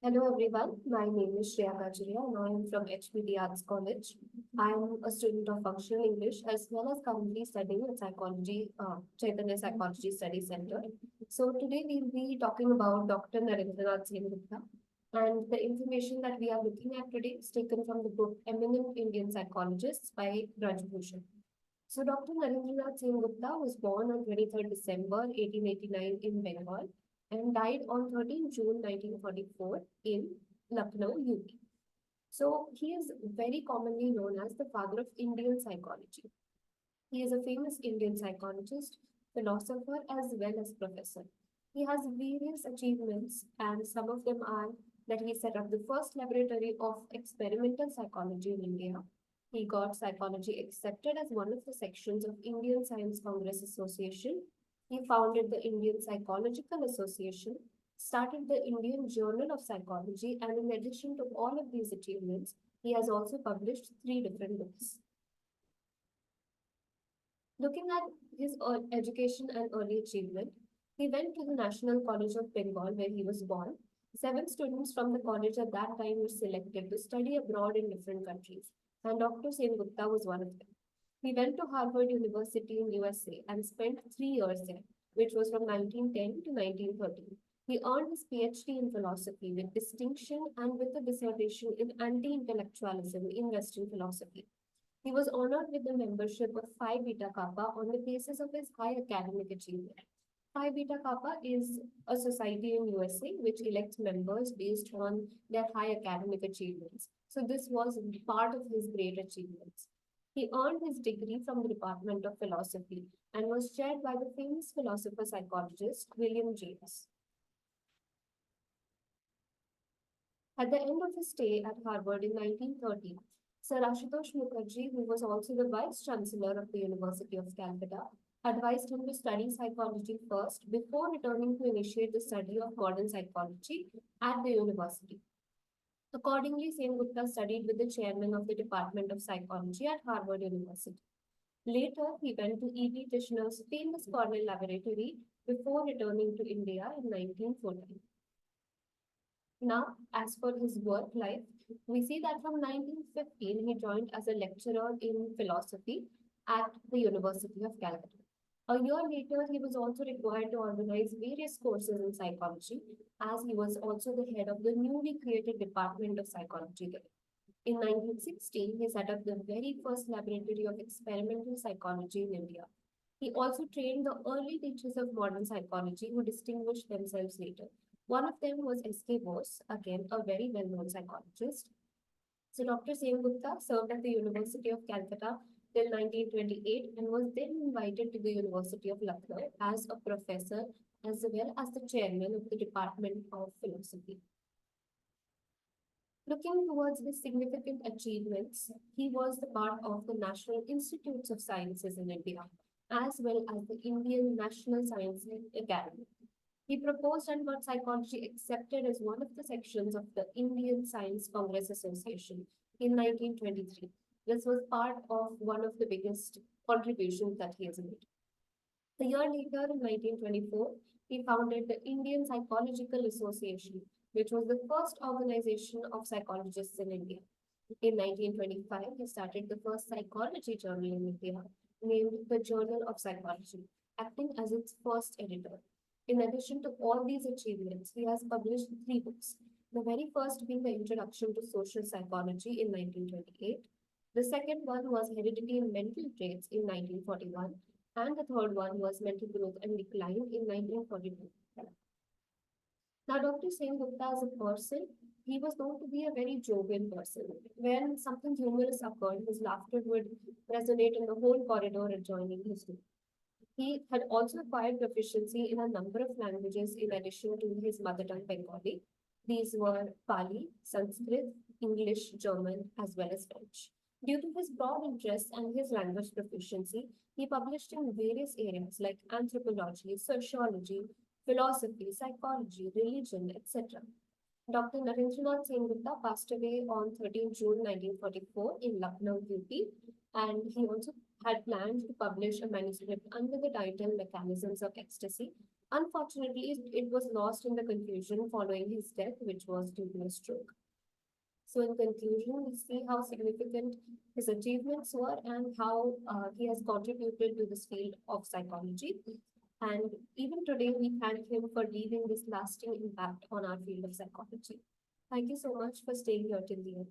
Hello everyone, my name is Shreya Gajria and I am from HPD Arts College. I am a student of functional English as well as currently studying at Chaitanya Psychology Study Center. So today we'll be talking about Dr. Narendra Sengupta, and the information that we are looking at today is taken from the book Eminent Indian Psychologists by Rajbhushan. So Dr. Narendra Sengupta was born on 23rd December 1889 in Bengal and died on 13 June 1944 in Lucknow, UP. So he is very commonly known as the father of Indian psychology. He is a famous Indian psychologist, philosopher, as well as professor. He has various achievements, and some of them are that he set up the first laboratory of experimental psychology in India. He got psychology accepted as one of the sections of Indian Science Congress Association. He founded the Indian Psychological Association, started the Indian Journal of Psychology, and in addition to all of these achievements, he has also published three different books. Looking at his education and early achievement, he went to the National College of Bengal where he was born. Seven students from the college at that time were selected to study abroad in different countries, and Dr. Sengupta was one of them. He went to Harvard University in USA and spent 3 years there, which was from 1910 to 1913. He earned his PhD in philosophy with distinction and with a dissertation in anti-intellectualism in Western philosophy. He was honored with the membership of Phi Beta Kappa on the basis of his high academic achievement. Phi Beta Kappa is a society in USA which elects members based on their high academic achievements. So this was part of his great achievements. He earned his degree from the Department of Philosophy and was chaired by the famous philosopher psychologist William James. At the end of his stay at Harvard in 1930, Sir Ashutosh Mukherjee, who was also the Vice Chancellor of the University of Calcutta, advised him to study psychology first before returning to initiate the study of modern psychology at the university. Accordingly, Sengupta studied with the chairman of the Department of Psychology at Harvard University. Later, he went to E.B. Tishner's famous Cornell Laboratory before returning to India in 1914. Now, as for his work life, we see that from 1915 he joined as a lecturer in philosophy at the University of Calcutta. A year later, he was also required to organize various courses in psychology, as he was also the head of the newly created Department of Psychology there. In 1916, he set up the very first laboratory of experimental psychology in India. He also trained the early teachers of modern psychology who distinguished themselves later. One of them was S.K. Bose, again a very well-known psychologist. So Dr. Sengupta served at the University of Calcutta till 1928 and was then invited to the University of Lucknow as a professor as well as the chairman of the Department of Philosophy. Looking towards his significant achievements, he was the part of the National Institutes of Sciences in India, as well as the Indian National Science Academy. He proposed and got psychology accepted as one of the sections of the Indian Science Congress Association in 1923. This was part of one of the biggest contributions that he has made. A year later, in 1924, he founded the Indian Psychological Association, which was the first organization of psychologists in India. In 1925, he started the first psychology journal in India, named the Journal of Psychology, acting as its first editor. In addition to all these achievements, he has published three books. The very first being the Introduction to Social Psychology in 1928. The second one was Heredity and Mental Traits in 1941. And the third one was Mental Growth and Decline in 1942. Now, Dr. Sengupta as a person, he was known to be a very jovial person. When something humorous occurred, his laughter would resonate in the whole corridor adjoining his room. He had also acquired proficiency in a number of languages in addition to his mother tongue Bengali. These were Pali, Sanskrit, English, German, as well as French. Due to his broad interests and his language proficiency, he published in various areas like anthropology, sociology, philosophy, psychology, religion, etc. Dr. Narendra Sengupta passed away on 13 June 1944 in Lucknow, UP, and he also had planned to publish a manuscript under the title Mechanisms of Ecstasy, Unfortunately, it was lost in the confusion following his death, which was due to a stroke. So, in conclusion, we see how significant his achievements were and how he has contributed to this field of psychology. And even today, we thank him for leaving this lasting impact on our field of psychology. Thank you so much for staying here till the end.